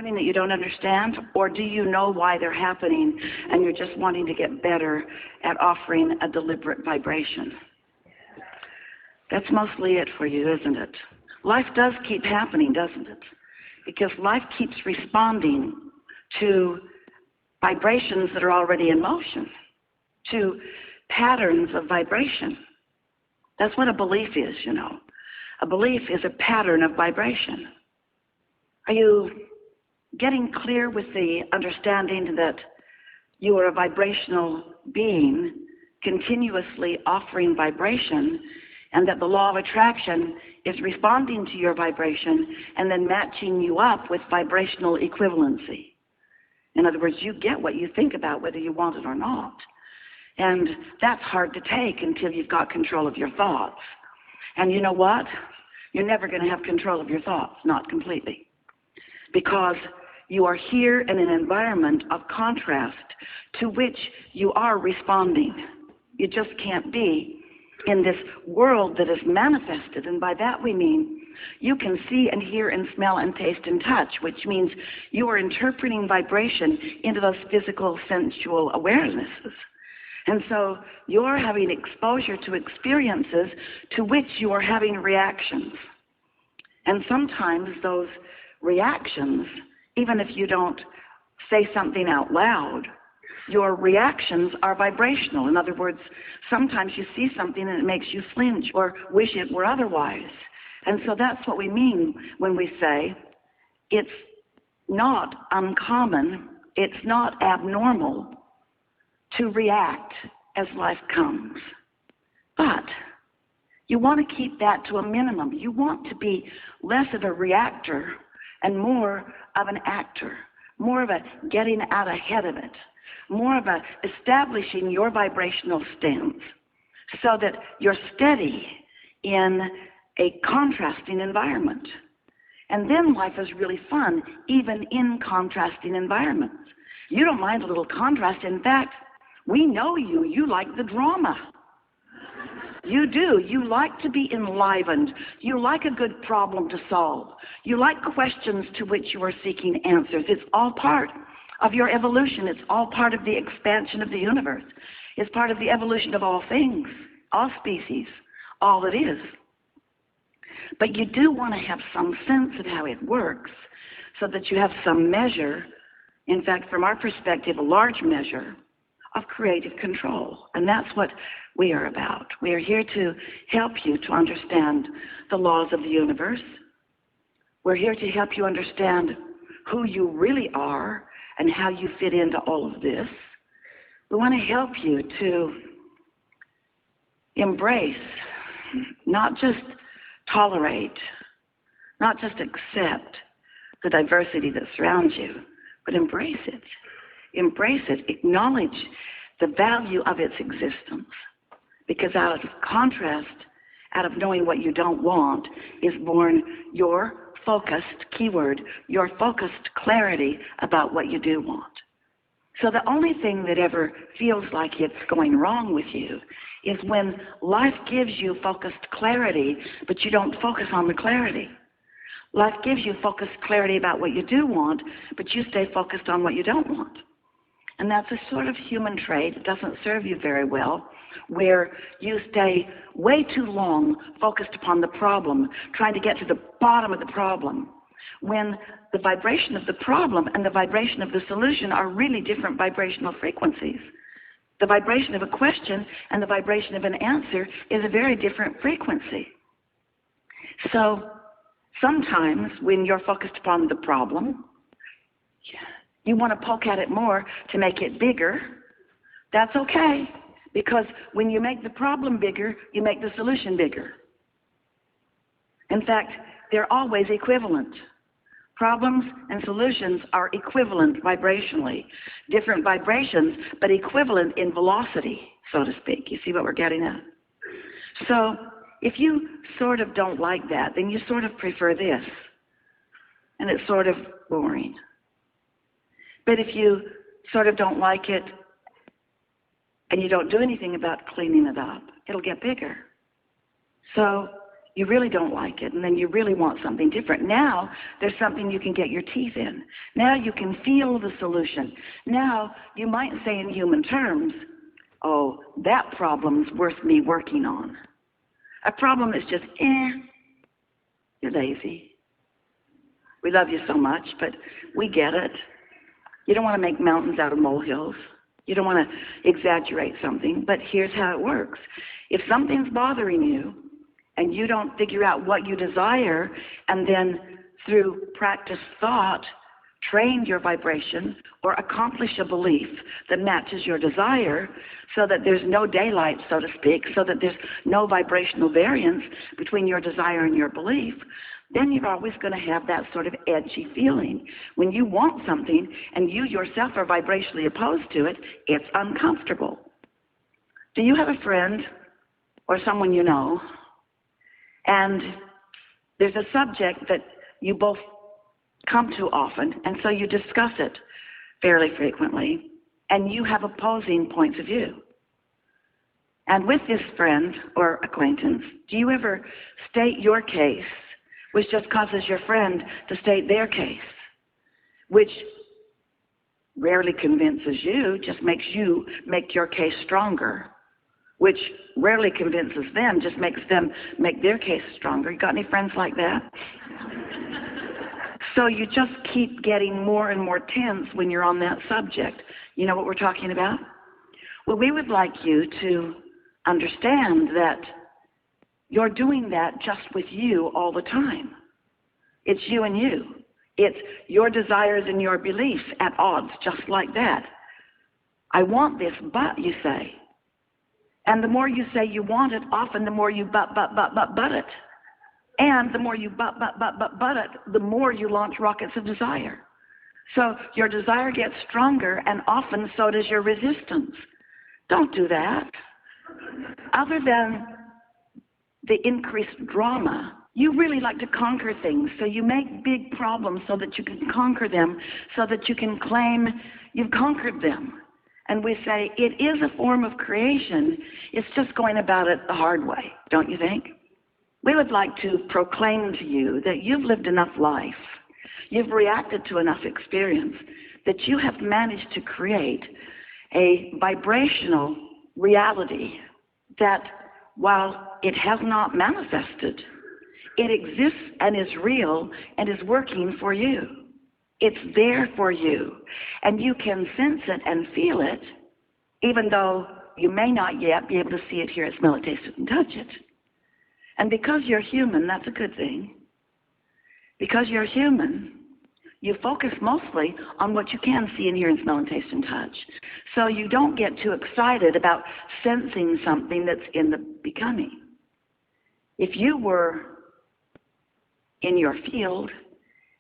happening that you don't understand, or do you know why they're happening and you're just wanting to get better at offering a deliberate vibration? That's mostly it for you, isn't it? Life does keep happening, doesn't it? Because life keeps responding to vibrations that are already in motion, to patterns of vibration. That's what a belief is, you know. A belief is a pattern of vibration. Are you getting clear with the understanding that you are a vibrational being continuously offering vibration, and that the law of attraction is responding to your vibration and then matching you up with vibrational equivalency? In other words, you get what you think about whether you want it or not. And that's hard to take until you've got control of your thoughts. And you know what? You're never going to have control of your thoughts, not completely. Because you are here in an environment of contrast to which you are responding. You just can't be in this world that is manifested, and by that we mean you can see and hear and smell and taste and touch, which means you are interpreting vibration into those physical, sensual awarenesses. And so you're having exposure to experiences to which you are having reactions. And sometimes those reactions, even if you don't say something out loud, your reactions are vibrational. In other words, sometimes you see something and it makes you flinch or wish it were otherwise. And so that's what we mean when we say it's not uncommon, it's not abnormal to react as life comes. But you want to keep that to a minimum. You want to be less of a reactor and more of an actor, more of a getting out ahead of it, more of a establishing your vibrational stance so that you're steady in a contrasting environment. And then life is really fun, even in contrasting environments. You don't mind a little contrast. In fact, we know you. You like the drama. You do. You like to be enlivened. You like a good problem to solve. You like questions to which you are seeking answers. It's all part of your evolution. It's all part of the expansion of the universe. It's part of the evolution of all things, all species, all that is. But you do want to have some sense of how it works so that you have some measure, in fact, from our perspective, a large measure of creative control. And that's what we are about. We are here to help you to understand the laws of the universe. We're here to help you understand who you really are and how you fit into all of this. We want to help you to embrace, not just tolerate, not just accept the diversity that surrounds you, but embrace it. Embrace it. Acknowledge the value of its existence. Because out of contrast, out of knowing what you don't want, is born your focused, keyword, your focused clarity about what you do want. So the only thing that ever feels like it's going wrong with you is when life gives you focused clarity, but you don't focus on the clarity. Life gives you focused clarity about what you do want, but you stay focused on what you don't want. And that's a sort of human trait. It doesn't serve you very well, where you stay way too long focused upon the problem, trying to get to the bottom of the problem, when the vibration of the problem and the vibration of the solution are really different vibrational frequencies. The vibration of a question and the vibration of an answer is a very different frequency. So sometimes when you're focused upon the problem, you want to poke at it more to make it bigger. That's okay, because when you make the problem bigger, you make the solution bigger. In fact, they're always equivalent. Problems and solutions are equivalent vibrationally. Different vibrations, but equivalent in velocity, so to speak. You see what we're getting at? So if you sort of don't like that, then you sort of prefer this. And it's sort of boring. But if you sort of don't like it and you don't do anything about cleaning it up, it'll get bigger. So You really don't like it, and then you really want something different. Now, there's something you can get your teeth in. Now you can feel the solution. Now, you might say in human terms, oh, that problem's worth me working on. A problem is just, you're lazy. We love you so much, but we get it. You don't want to make mountains out of molehills. You don't want to exaggerate something, but here's how it works. If something's bothering you, and you don't figure out what you desire, and then through practiced thought, train your vibration or accomplish a belief that matches your desire so that there's no daylight, so to speak, so that there's no vibrational variance between your desire and your belief, then you're always going to have that sort of edgy feeling. When you want something and you yourself are vibrationally opposed to it, it's uncomfortable. Do you have a friend or someone you know, and there's a subject that you both come to often, and so you discuss it fairly frequently, and you have opposing points of view? And with this friend or acquaintance, do you ever state your case, which just causes your friend to state their case, which rarely convinces you, just makes you make your case stronger, which rarely convinces them, just makes them make their case stronger? You got any friends like that? So you just keep getting more and more tense when you're on that subject. You know what we're talking about? Well, we would like you to understand that you're doing that just with you all the time. It's you and you. It's your desires and your beliefs at odds, just like that. I want this, but, you say. And the more you say you want it, often the more you but it. And the more you but it, the more you launch rockets of desire. So your desire gets stronger, and often so does your resistance. Don't do that. Other than the increased drama, you really like to conquer things, so you make big problems so that you can conquer them, so that you can claim you've conquered them. And we say, it is a form of creation, it's just going about it the hard way, don't you think? We would like to proclaim to you that you've lived enough life, you've reacted to enough experience, that you have managed to create a vibrational reality that, while it has not manifested, it exists and is real and is working for you. It's there for you, and you can sense it and feel it, even though you may not yet be able to see it, hear it, smell it, taste it, and touch it. And because you're human, that's a good thing. Because you're human, you focus mostly on what you can see and hear and smell and taste and touch. So you don't get too excited about sensing something that's in the becoming. If you were in your field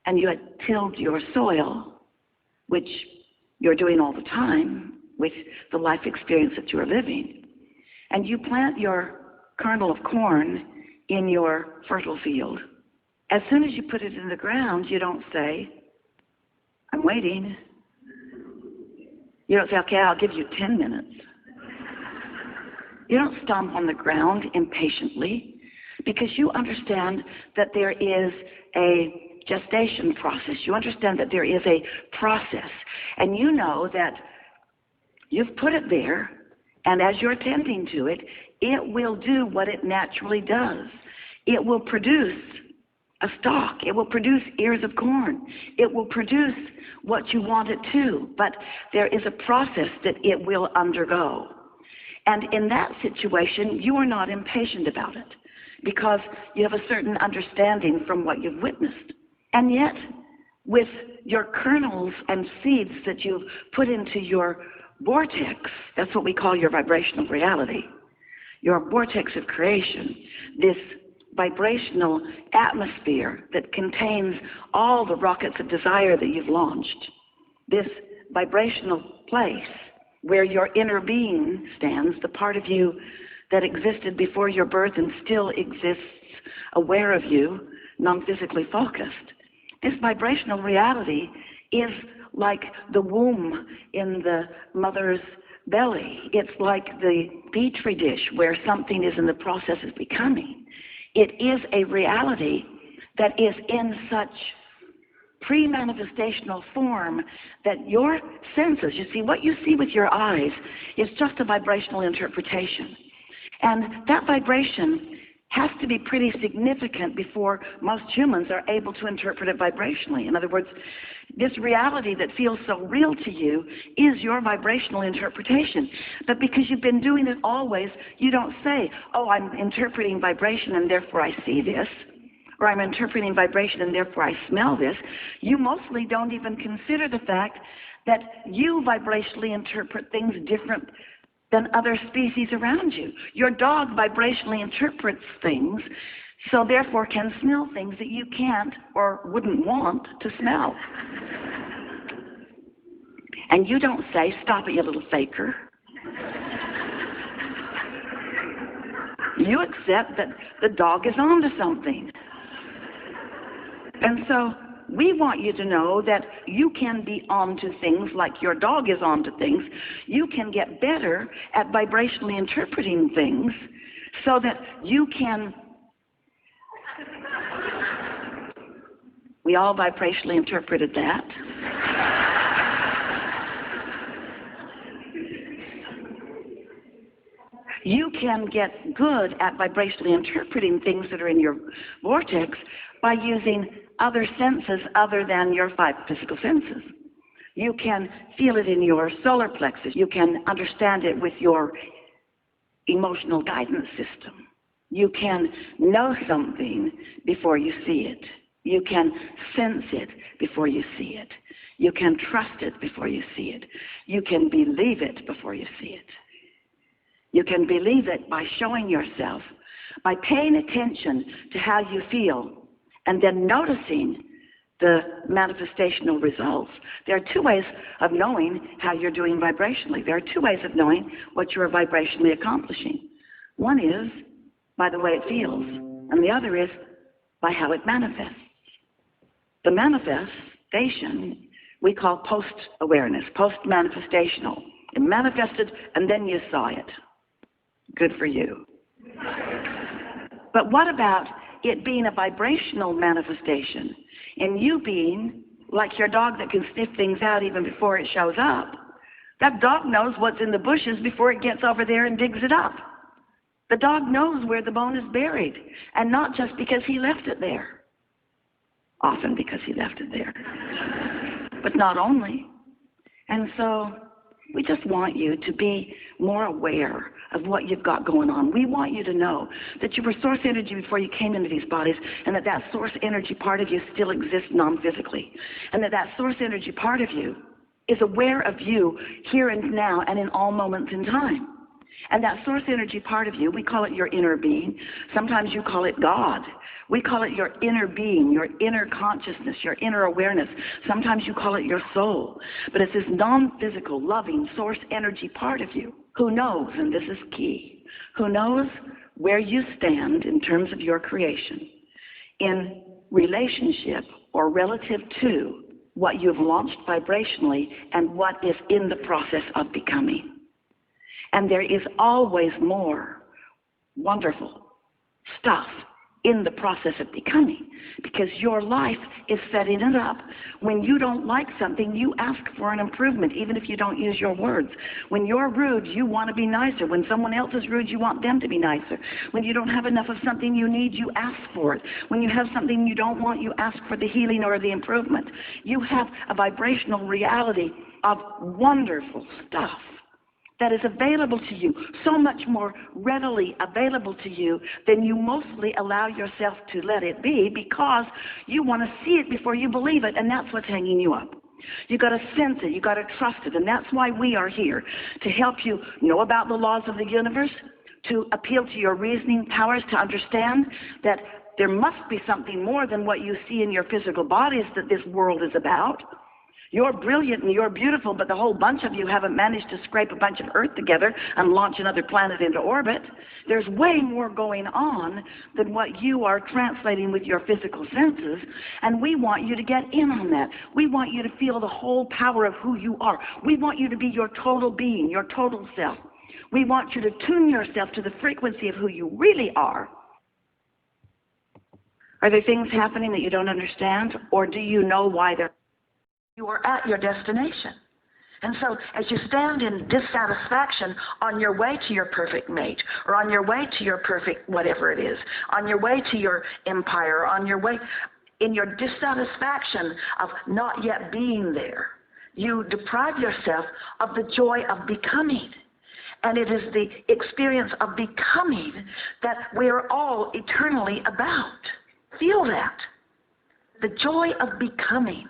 and you had tilled your soil, which you're doing all the time with the life experience that you're living, and you plant your kernel of corn in your fertile field, as soon as you put it in the ground, you don't say, I'm waiting. You don't say, okay, I'll give you 10 minutes. You don't stomp on the ground impatiently, because you understand that there is a gestation process. You understand that there is a process, and you know that you've put it there, and as you're tending to it, it will do what it naturally does. It will produce a stalk. It will produce ears of corn. It will produce what you want it to, but there is a process that it will undergo. And in that situation, you are not impatient about it, because you have a certain understanding from what you've witnessed. And yet, with your kernels and seeds that you've put into your vortex, that's what we call your vibrational reality, your vortex of creation, this vibrational atmosphere that contains all the rockets of desire that you've launched, this vibrational place where your inner being stands, the part of you that existed before your birth and still exists aware of you, non-physically focused. This vibrational reality is like the womb in the mother's belly. It's like the petri dish where something is in the process of becoming. It is a reality that is in such pre-manifestational form that your senses, you see, what you see with your eyes is just a vibrational interpretation. And that vibration has to be pretty significant before most humans are able to interpret it vibrationally. In other words, this reality that feels so real to you is your vibrational interpretation. But because you've been doing it always, you don't say, oh, I'm interpreting vibration and therefore I see this, or I'm interpreting vibration and therefore I smell this. You mostly don't even consider the fact that you vibrationally interpret things different than other species around you. Your dog vibrationally interprets things, so therefore can smell things that you can't or wouldn't want to smell. And you don't say, stop it, you little faker. You accept that the dog is onto something. And so we want you to know that you can be onto things like your dog is onto things. You can get better at vibrationally interpreting things so that you can... We all vibrationally interpreted that. You can get good at vibrationally interpreting things that are in your vortex by using other senses other than your 5 physical senses. You can feel it in your solar plexus. You can understand it with your emotional guidance system. You can know something before you see it. You can sense it before you see it. You can trust it before you see it. You can believe it before you see it. You can believe it by showing yourself, by paying attention to how you feel, and then noticing the manifestational results. There are 2 ways of knowing how you're doing vibrationally. There are 2 ways of knowing what you're vibrationally accomplishing. One is by the way it feels, and the other is by how it manifests. The manifestation we call post-awareness, post-manifestational. It manifested and then you saw it. Good for you. But what about it being a vibrational manifestation and you being like your dog that can sniff things out even before it shows up? That dog knows what's in the bushes before it gets over there and digs it up. The dog knows where the bone is buried, and not just because he left it there. Often because he left it there. But not only. And so we just want you to be more aware of what you've got going on. We want you to know that you were source energy before you came into these bodies, and that that source energy part of you still exists non-physically. And that that source energy part of you is aware of you here and now and in all moments in time. And that source energy part of you, we call it your inner being. Sometimes you call it God. We call it your inner being, your inner consciousness, your inner awareness. Sometimes you call it your soul. But it's this non-physical, loving source energy part of you who knows, and this is key, who knows where you stand in terms of your creation in relationship or relative to what you've launched vibrationally and what is in the process of becoming. And there is always more wonderful stuff in the process of becoming, because your life is setting it up. When you don't like something, you ask for an improvement, even if you don't use your words. When you're rude, you want to be nicer. When someone else is rude, you want them to be nicer. When you don't have enough of something you need, you ask for it. When you have something you don't want, you ask for the healing or the improvement. You have a vibrational reality of wonderful stuff that is available to you, so much more readily available to you than you mostly allow yourself to let it be, because you want to see it before you believe it, and that's what's hanging you up. You got to sense it, you got to trust it, and that's why we are here, to help you know about the laws of the universe, to appeal to your reasoning powers, to understand that there must be something more than what you see in your physical bodies that this world is about. You're brilliant and you're beautiful, but the whole bunch of you haven't managed to scrape a bunch of Earth together and launch another planet into orbit. There's way more going on than what you are translating with your physical senses, and we want you to get in on that. We want you to feel the whole power of who you are. We want you to be your total being, your total self. We want you to tune yourself to the frequency of who you really are, Are there things happening that you don't understand, or do you know why they're? You are at your destination. And so as you stand in dissatisfaction on your way to your perfect mate, or on your way to your perfect whatever it is, on your way to your empire, or on your way, in your dissatisfaction of not yet being there, you deprive yourself of the joy of becoming. And it is the experience of becoming that we are all eternally about. Feel that. The joy of becoming.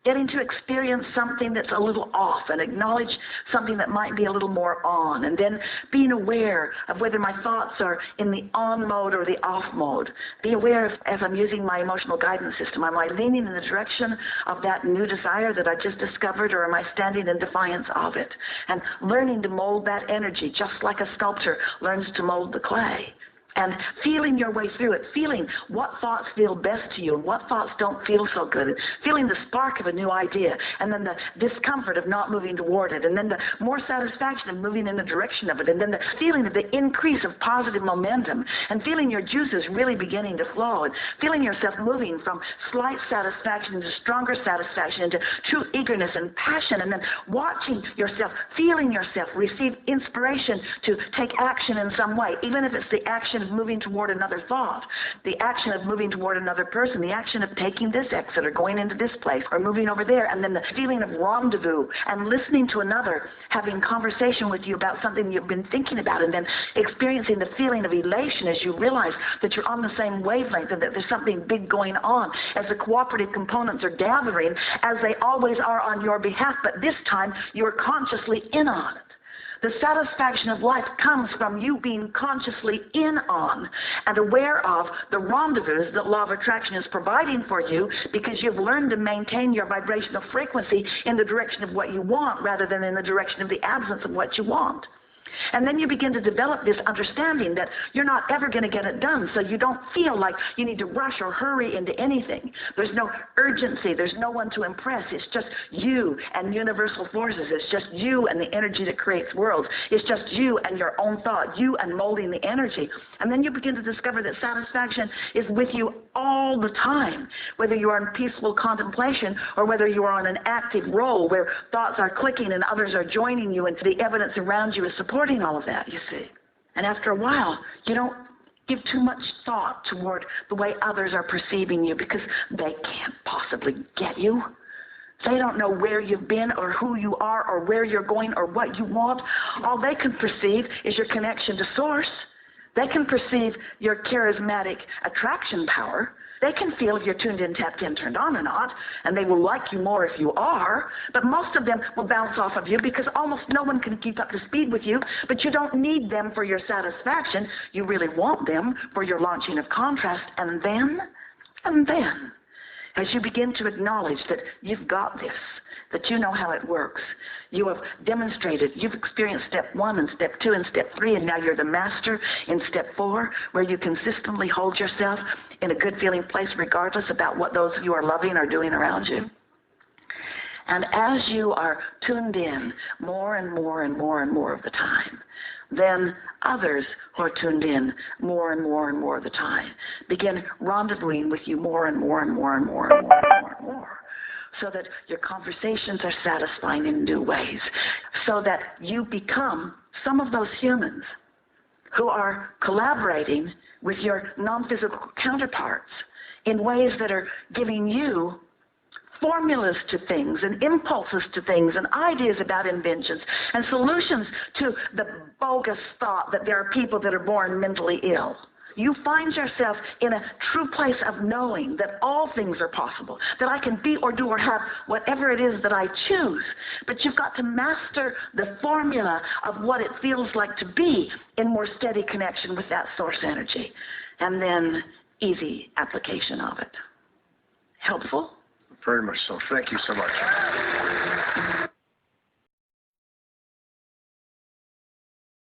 Getting to experience something that's a little off and acknowledge something that might be a little more on, and then being aware of whether my thoughts are in the on mode or the off mode. Be aware of, as I'm using my emotional guidance system, am I leaning in the direction of that new desire that I just discovered, or am I standing in defiance of it? And learning to mold that energy just like a sculptor learns to mold the clay. And feeling your way through it, feeling what thoughts feel best to you and what thoughts don't feel so good, and feeling the spark of a new idea, and then the discomfort of not moving toward it, and then the more satisfaction of moving in the direction of it, and then the feeling of the increase of positive momentum, and feeling your juices really beginning to flow, and feeling yourself moving from slight satisfaction into stronger satisfaction, into true eagerness and passion, and then watching yourself, feeling yourself receive inspiration to take action in some way, even if it's the action of moving toward another thought, the action of moving toward another person, the action of taking this exit or going into this place or moving over there, and then the feeling of rendezvous and listening to another having conversation with you about something you've been thinking about, and then experiencing the feeling of elation as you realize that you're on the same wavelength and that there's something big going on as the cooperative components are gathering, as they always are on your behalf, but this time you're consciously in on it. The satisfaction of life comes from you being consciously in on and aware of the rendezvous that law of attraction is providing for you, because you've learned to maintain your vibrational frequency in the direction of what you want rather than in the direction of the absence of what you want. And then you begin to develop this understanding that you're not ever going to get it done, so you don't feel like you need to rush or hurry into anything. There's no urgency. There's no one to impress. It's just you and universal forces. It's just you and the energy that creates worlds. It's just you and your own thought, you and molding the energy. And then you begin to discover that satisfaction is with you all the time, whether you are in peaceful contemplation or whether you are on an active role where thoughts are clicking and others are joining you and the evidence around you is supporting all of that, you see. And after a while, you don't give too much thought toward the way others are perceiving you, because they can't possibly get you. They don't know where you've been or who you are or where you're going or what you want. All they can perceive is your connection to Source. They can perceive your charismatic attraction power. They can feel if you're tuned in, tapped in, turned on or not, and they will like you more if you are, but most of them will bounce off of you because almost no one can keep up to speed with you, but you don't need them for your satisfaction. You really want them for your launching of contrast, and then, as you begin to acknowledge that you've got this, that you know how it works, you have demonstrated, you've experienced step 1 and step 2 and step 3, and now you're the master in step 4, where you consistently hold yourself in a good feeling place regardless about what those you are loving are doing around you. And as you are tuned in more and more and more and more of the time, then others who are tuned in more and more and more of the time begin rendezvousing with you more and more and more and more and more and more and more, so that your conversations are satisfying in new ways, so that you become some of those humans who are collaborating with your non-physical counterparts in ways that are giving you formulas to things and impulses to things and ideas about inventions and solutions to the bogus thought that there are people that are born mentally ill. You find yourself in a true place of knowing that all things are possible, that I can be or do or have whatever it is that I choose. But you've got to master the formula of what it feels like to be in more steady connection with that source energy, and then easy application of it. Helpful? Very much so. Thank you so much.